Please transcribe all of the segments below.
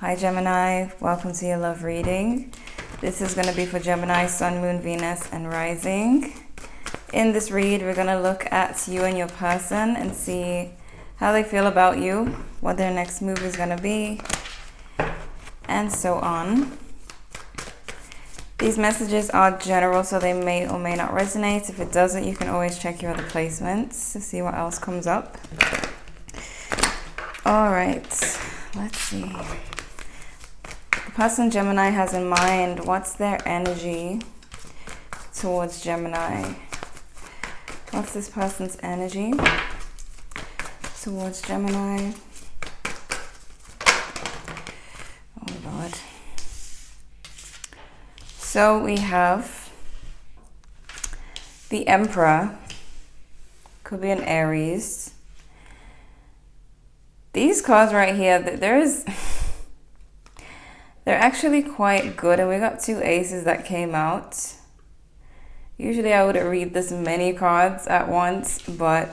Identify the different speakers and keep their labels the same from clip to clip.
Speaker 1: Hi Gemini, welcome to your love reading. This is going to be for Gemini, Sun, Moon, Venus, and Rising. In this read, we're going to look at you and your person and see how they feel about you, what their next move is going to be, and so on. These messages are general, so they may or may not resonate. If it doesn't, you can always check your other placements to see what else comes up. All right, let's see. The person Gemini has in mind, what's their energy towards Gemini? What's this person's energy towards Gemini? Oh Lord. So we have the Emperor, could be an Aries. These cards right here, they're actually quite good, and we got two aces that came out. Usually I wouldn't read this many cards at once, but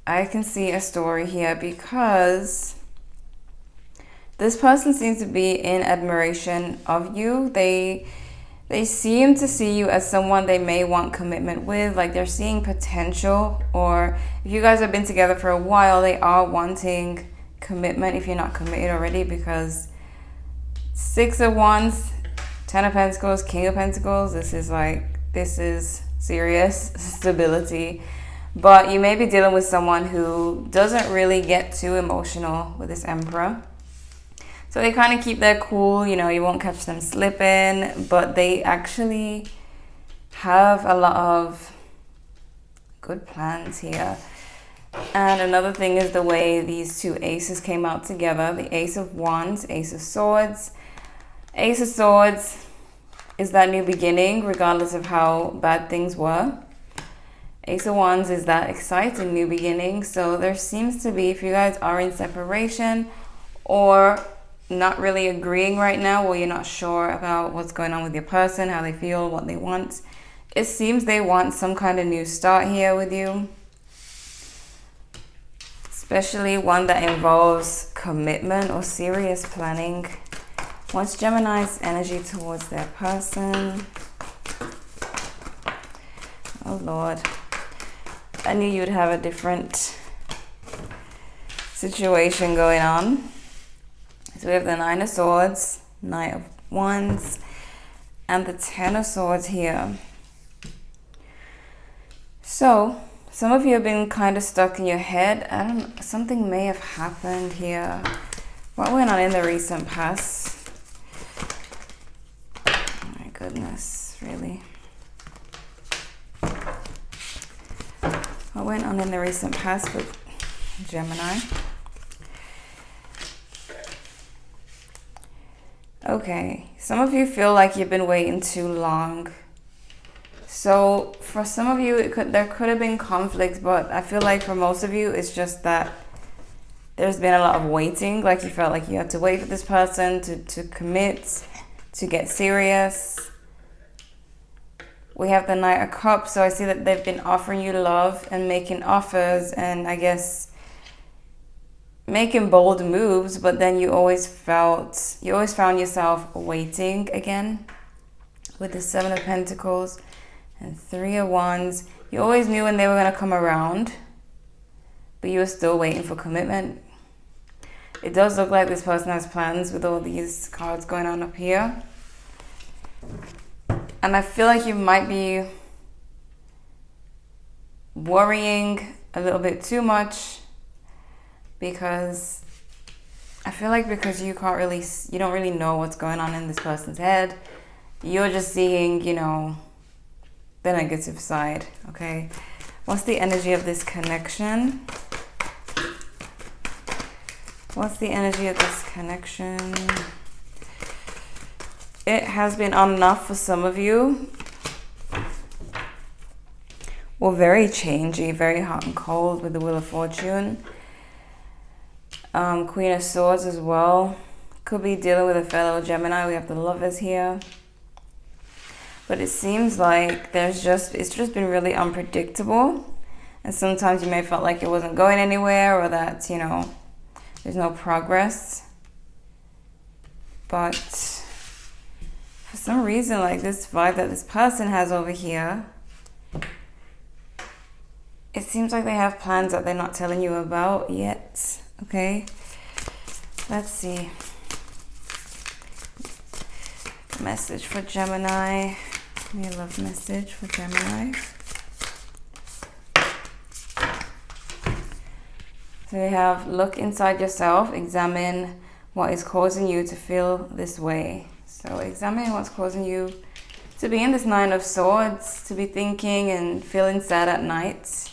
Speaker 1: I can see a story here because this person seems to be in admiration of you. They seem to see you as someone they may want commitment with, like they're seeing potential, or if you guys have been together for a while, they are wanting commitment if you're not committed already, because 6 of Wands, 10 of Pentacles, King of Pentacles, this is serious stability. But you may be dealing with someone who doesn't really get too emotional with this Emperor. So they kind of keep their cool, you won't catch them slipping, but they actually have a lot of good plans here. And another thing is the way these two aces came out together. The Ace of Wands, Ace of Swords. Ace of Swords is that new beginning, regardless of how bad things were. Ace of Wands is that exciting new beginning. So there seems to be, if you guys are in separation or not really agreeing right now, or you're not sure about what's going on with your person, how they feel, what they want, it seems they want some kind of new start here with you. Especially one that involves commitment or serious planning. What's Gemini's energy towards their person? Oh Lord. I knew you'd have a different situation going on. So we have the 9 of Swords, Knight of Wands, and the 10 of Swords here. So some of you have been kind of stuck in your head. Something may have happened here. What went on in the recent past? Oh my goodness, really? What went on in the recent past with Gemini? Okay, some of you feel like you've been waiting too long. So for some of you, there could have been conflict, but I feel like for most of you, it's just that there's been a lot of waiting. Like you felt like you had to wait for this person to commit, to get serious. We have the Knight of Cups, so I see that they've been offering you love and making offers, and I guess making bold moves, but then you always found yourself waiting again. With the 7 of Pentacles and 3 of Wands, you always knew when they were going to come around, but you were still waiting for commitment. It does look like this person has plans with all these cards going on up here. And I feel like you might be worrying a little bit too much, because I feel like because you don't really know what's going on in this person's head. You're just seeing, the negative side, okay? What's the energy of this connection? What's the energy of this connection? It has been on and off for some of you. Well, very changey, very hot and cold with the Wheel of Fortune. Queen of Swords as well. Could be dealing with a fellow Gemini. We have the Lovers here. But it seems like it's just been really unpredictable. And sometimes you may have felt like it wasn't going anywhere, or that, there's no progress. but for some reason, like this vibe that this person has over here, it seems like they have plans that they're not telling you about yet. Okay, let's see. Message for Gemini. Give me a love message for Gemini. So we have, look inside yourself, examine what is causing you to feel this way. So examine what's causing you to be in this Nine of Swords, to be thinking and feeling sad at night.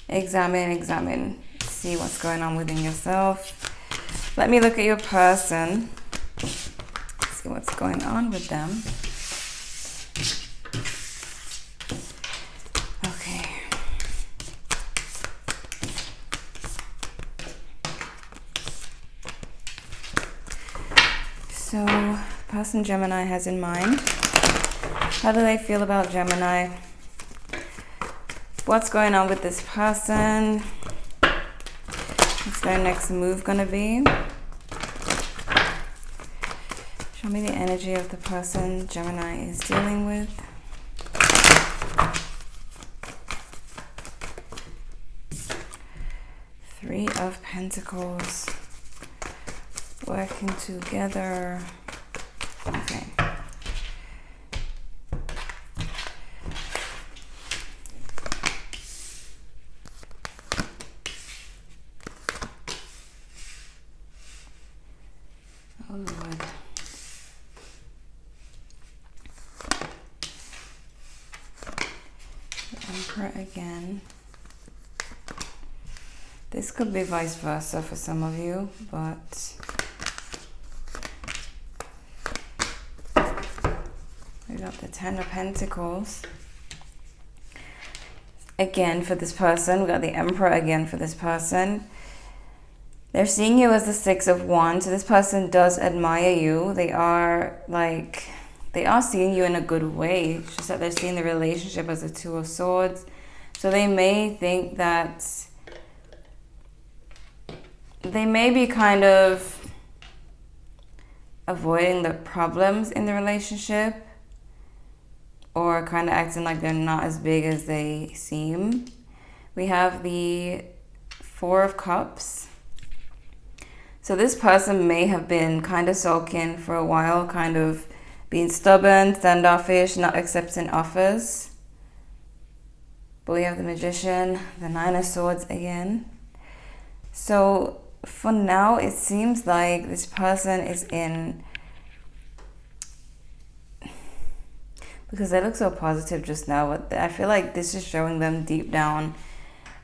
Speaker 1: Examine, see what's going on within yourself. Let me look at your person. See what's going on with them. Okay. So, the person Gemini has in mind. How do they feel about Gemini? What's going on with this person? What's their next move gonna be? Show me the energy of the person Gemini is dealing with. Three of Pentacles. Working together. Okay. Oh Lord. Emperor again. This could be vice versa for some of you, but we got the Ten of Pentacles. Again for this person, we got the Emperor again for this person. They're seeing you as the Six of Wands. So this person does admire you. They are seeing you in a good way. It's just that they're seeing the relationship as a Two of Swords. So they may think that they may be kind of avoiding the problems in the relationship, or kind of acting like they're not as big as they seem. We have the Four of Cups. So this person may have been kind of sulking for a while, kind of being stubborn, standoffish, not accepting offers. But we have the Magician, the Nine of Swords again. So for now, it seems like this person is in, because they look so positive just now, but I feel like this is showing them deep down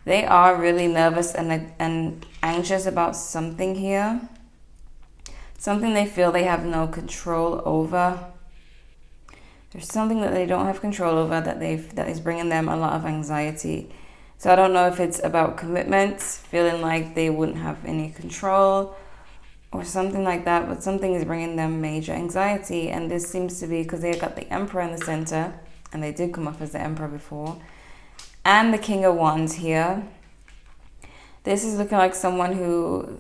Speaker 1: they are really nervous and anxious about something here. Something they feel they have no control over. There's something that they don't have control over that is bringing them a lot of anxiety. So I don't know if it's about commitments, feeling like they wouldn't have any control or something like that, but something is bringing them major anxiety. And this seems to be because they got the Emperor in the center, and they did come up as the Emperor before, and the King of Wands here. This is looking like someone who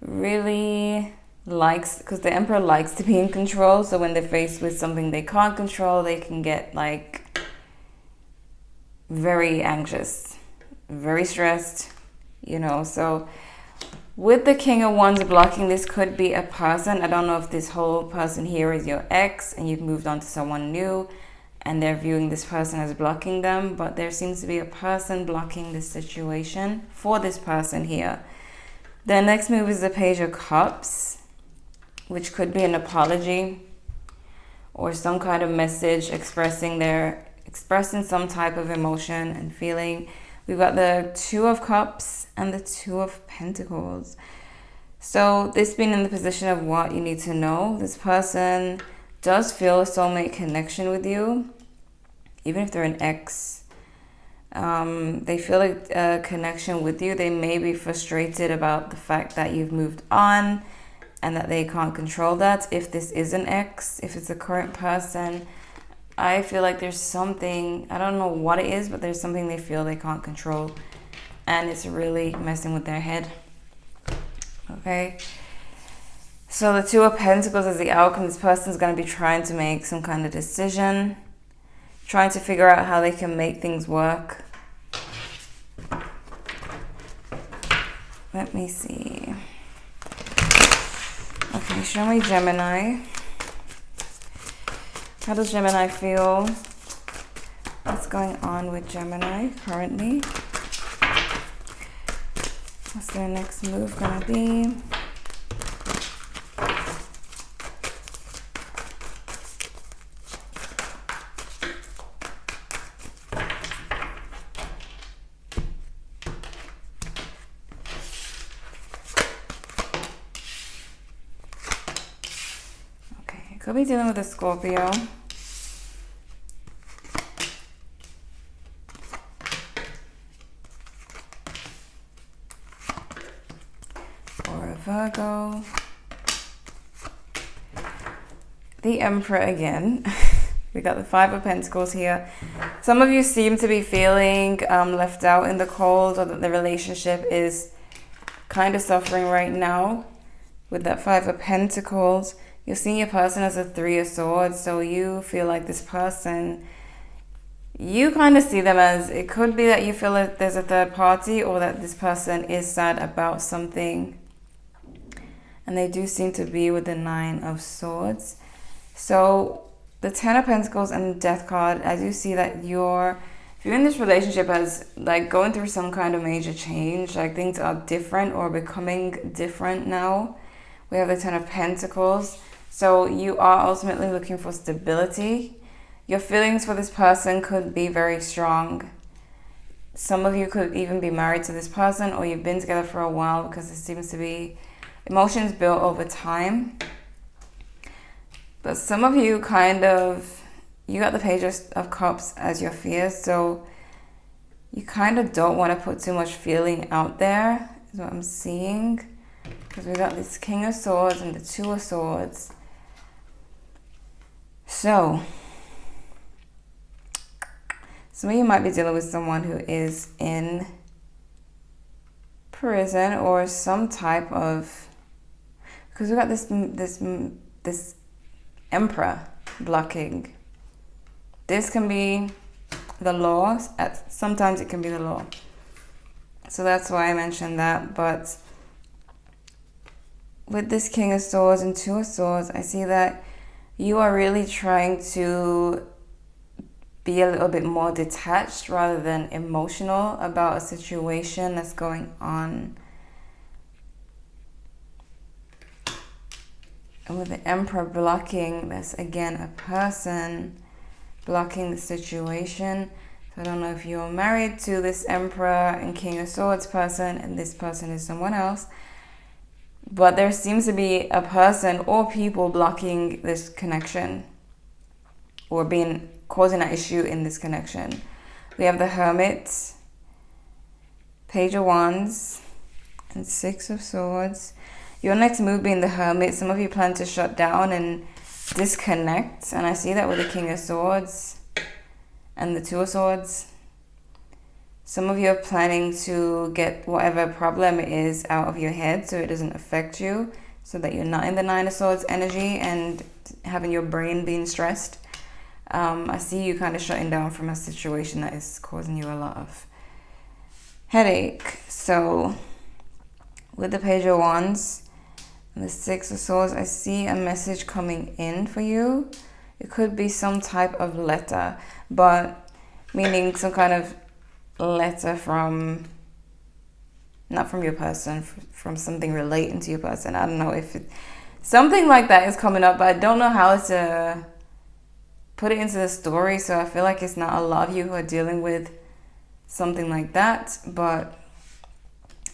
Speaker 1: really likes, because the Emperor likes to be in control, so when they're faced with something they can't control, they can get like very anxious, very stressed, you know. So with the King of Wands blocking, this could be a person. I don't know if this whole person here is your ex and you've moved on to someone new and they're viewing this person as blocking them, but there seems to be a person blocking this situation for this person here. The next move is the Page of Cups, which could be an apology or some kind of message expressing some type of emotion and feeling. We've got the Two of Cups and the Two of Pentacles. So this being in the position of what you need to know, this person does feel a soulmate connection with you, even if they're an ex. They feel a connection with you. They may be frustrated about the fact that you've moved on and that they can't control that. If this is an ex, if it's a current person, I feel like there's something, I don't know what it is, but there's something they feel they can't control, and it's really messing with their head. okay? So the Two of Pentacles is the outcome. This person's going to be trying to make some kind of decision, trying to figure out how they can make things work. Let me see. Okay, show me Gemini. How does Gemini feel? What's going on with Gemini currently? What's their next move gonna be? Okay, could be dealing with a Scorpio. Virgo, the Emperor again. We got the Five of Pentacles here. Some of you seem to be feeling left out in the cold, or that the relationship is kind of suffering right now. With that Five of Pentacles, you're seeing your person as a Three of Swords, so you feel like this person, you kind of see them as, it could be that you feel like there's a third party, or that this person is sad about something. And they do seem to be with the Nine of Swords. So the Ten of Pentacles and the Death card, I do see that if you're in this relationship as like going through some kind of major change, like things are different or becoming different now. We have the Ten of Pentacles. So you are ultimately looking for stability. Your feelings for this person could be very strong. Some of you could even be married to this person, or you've been together for a while, because there seems to be emotions built over time. But some of you kind of, you got the Page of Cups as your fears, so you kind of don't want to put too much feeling out there, is what I'm seeing. Because we got this King of Swords and the Two of Swords. So some of you might be dealing with someone who is in prison or some type of, because we got this Emperor blocking. This can be the law. Sometimes it can be the law. So that's why I mentioned that. But with this King of Swords and Two of Swords, I see that you are really trying to be a little bit more detached rather than emotional about a situation that's going on. And with the Emperor blocking, there's again a person blocking the situation. So I don't know if you're married to this Emperor and King of Swords person and this person is someone else. But there seems to be a person or people blocking this connection, or causing an issue in this connection. We have the Hermit, Page of Wands, and Six of Swords. Your next move being the Hermit. Some of you plan to shut down and disconnect. And I see that with the King of Swords and the Two of Swords. Some of you are planning to get whatever problem it is out of your head so it doesn't affect you, so that you're not in the Nine of Swords energy and having your brain being stressed. I see you kind of shutting down from a situation that is causing you a lot of headache. So with the Page of Wands and the Six of Swords, I see a message coming in for you. It could be some type of letter, but meaning some kind of letter from, not from your person, from something relating to your person. I don't know if something like that is coming up, but I don't know how to put it into the story. So I feel like it's not a lot of you who are dealing with something like that, but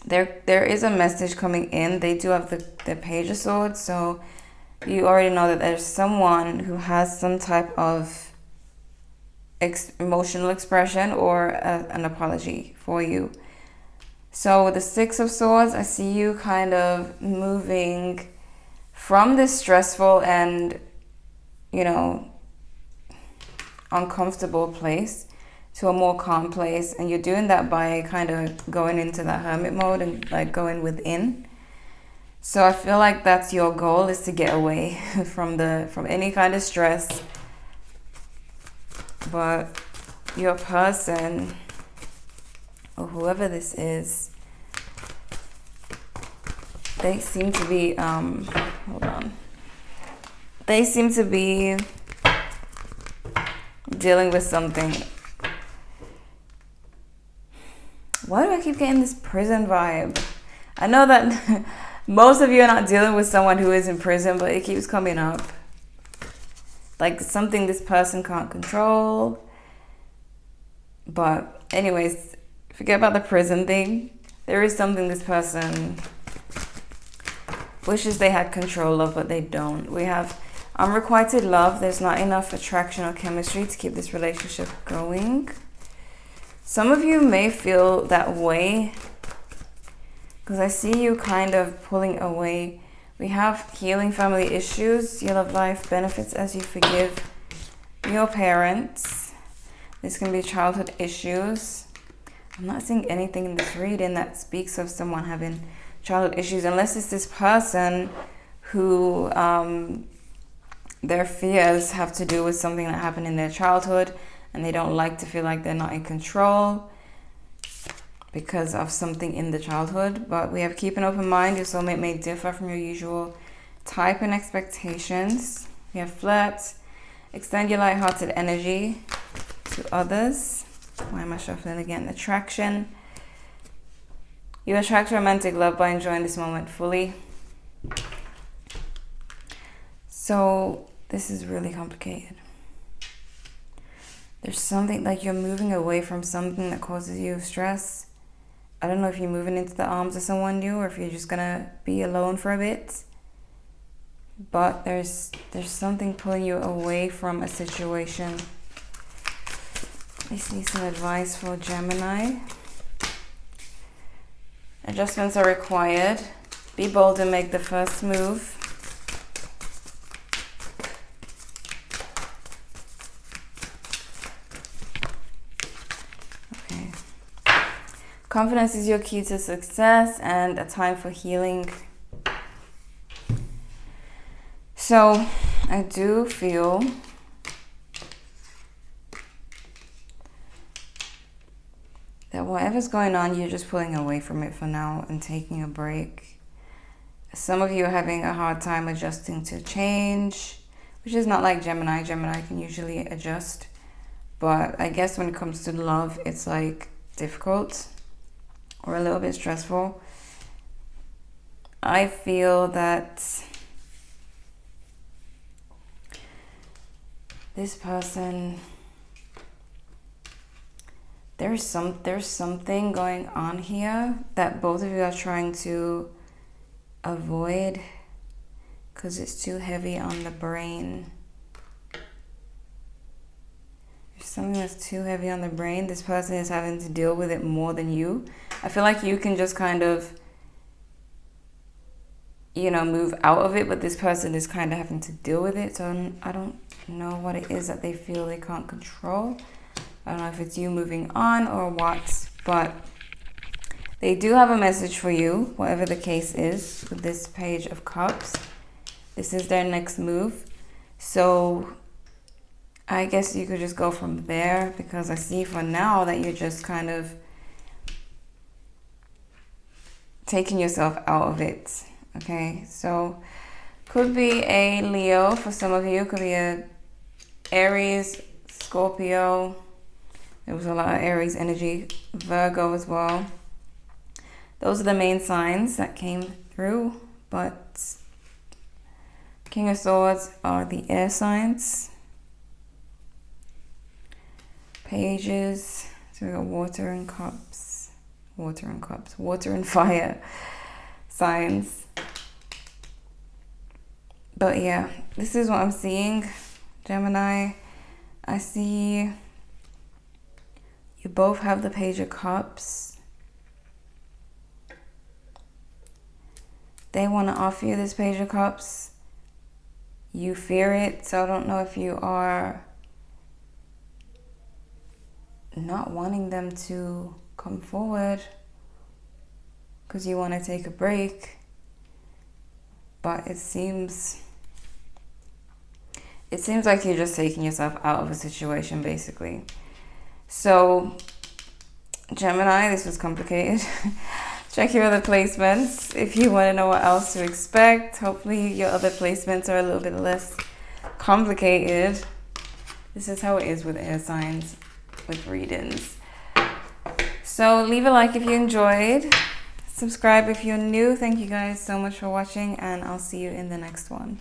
Speaker 1: there is a message coming in. They do have the Page of Swords, so you already know that there's someone who has some type of emotional expression or an apology for you. So with the Six of Swords, I see you kind of moving from this stressful and, you know, uncomfortable place to a more calm place, and you're doing that by kind of going into that hermit mode and like going within. So I feel like that's your goal, is to get away from any kind of stress. But your person, or whoever this is, they seem to be hold on. They seem to be dealing with something. Why do I keep getting this prison vibe? I know that most of you are not dealing with someone who is in prison, but it keeps coming up. Like something this person can't control. But anyways, forget about the prison thing. There is something this person wishes they had control of, but they don't. We have unrequited love. There's not enough attraction or chemistry to keep this relationship going. Some of you may feel that way, because I see you kind of pulling away. We have healing family issues. Your love life benefits as you forgive your parents. This can be childhood issues. I'm not seeing anything in this reading that speaks of someone having childhood issues, unless it's this person who their fears have to do with something that happened in their childhood, and they don't like to feel like they're not in control because of something in the childhood. But we have keep an open mind. Your soulmate may differ from your usual type and expectations. We have flirt. Extend your light-hearted energy to others. Why am I shuffling again? Attraction. You attract romantic love by enjoying this moment fully. So this is really complicated. There's something like you're moving away from something that causes you stress. I don't know if you're moving into the arms of someone new, or if you're just gonna be alone for a bit. But there's something pulling you away from a situation. I see some advice for Gemini. Adjustments are required. Be bold and make the first move. Okay. Confidence is your key to success and a time for healing. So I do feel that whatever's going on, you're just pulling away from it for now and taking a break. Some of you are having a hard time adjusting to change, which is not like Gemini. Gemini can usually adjust. But I guess when it comes to love, it's like difficult or a little bit stressful. I feel that this person, there's something going on here that both of you are trying to avoid because it's too heavy on the brain. There's something that's too heavy on the brain. This person is having to deal with it more than you. I feel like you can just kind of, move out of it, but this person is kind of having to deal with it. So I don't know what it is that they feel they can't control. I don't know if it's you moving on or what, but they do have a message for you, whatever the case is, with this Page of Cups. This is their next move. So I guess you could just go from there, because I see for now that you're just kind of taking yourself out of it. Okay, so could be a Leo for some of you, could be a Aries, Scorpio. There was a lot of Aries energy, Virgo as well. Those are the main signs that came through, but King of Swords are the air signs. Pages, so we got water and cups, water and fire signs. But yeah, this is what I'm seeing, Gemini. I see you both have the Page of Cups. They want to offer you this Page of Cups. You fear it, so I don't know if you are not wanting them to come forward because you want to take a break. but it seems like you're just taking yourself out of a situation, basically. So, Gemini, this was complicated. Check your other placements if you want to know what else to expect. Hopefully your other placements are a little bit less complicated. This is how it is with air signs, with readings. So leave a like if you enjoyed. Subscribe if you're new. Thank you guys so much for watching, and I'll see you in the next one.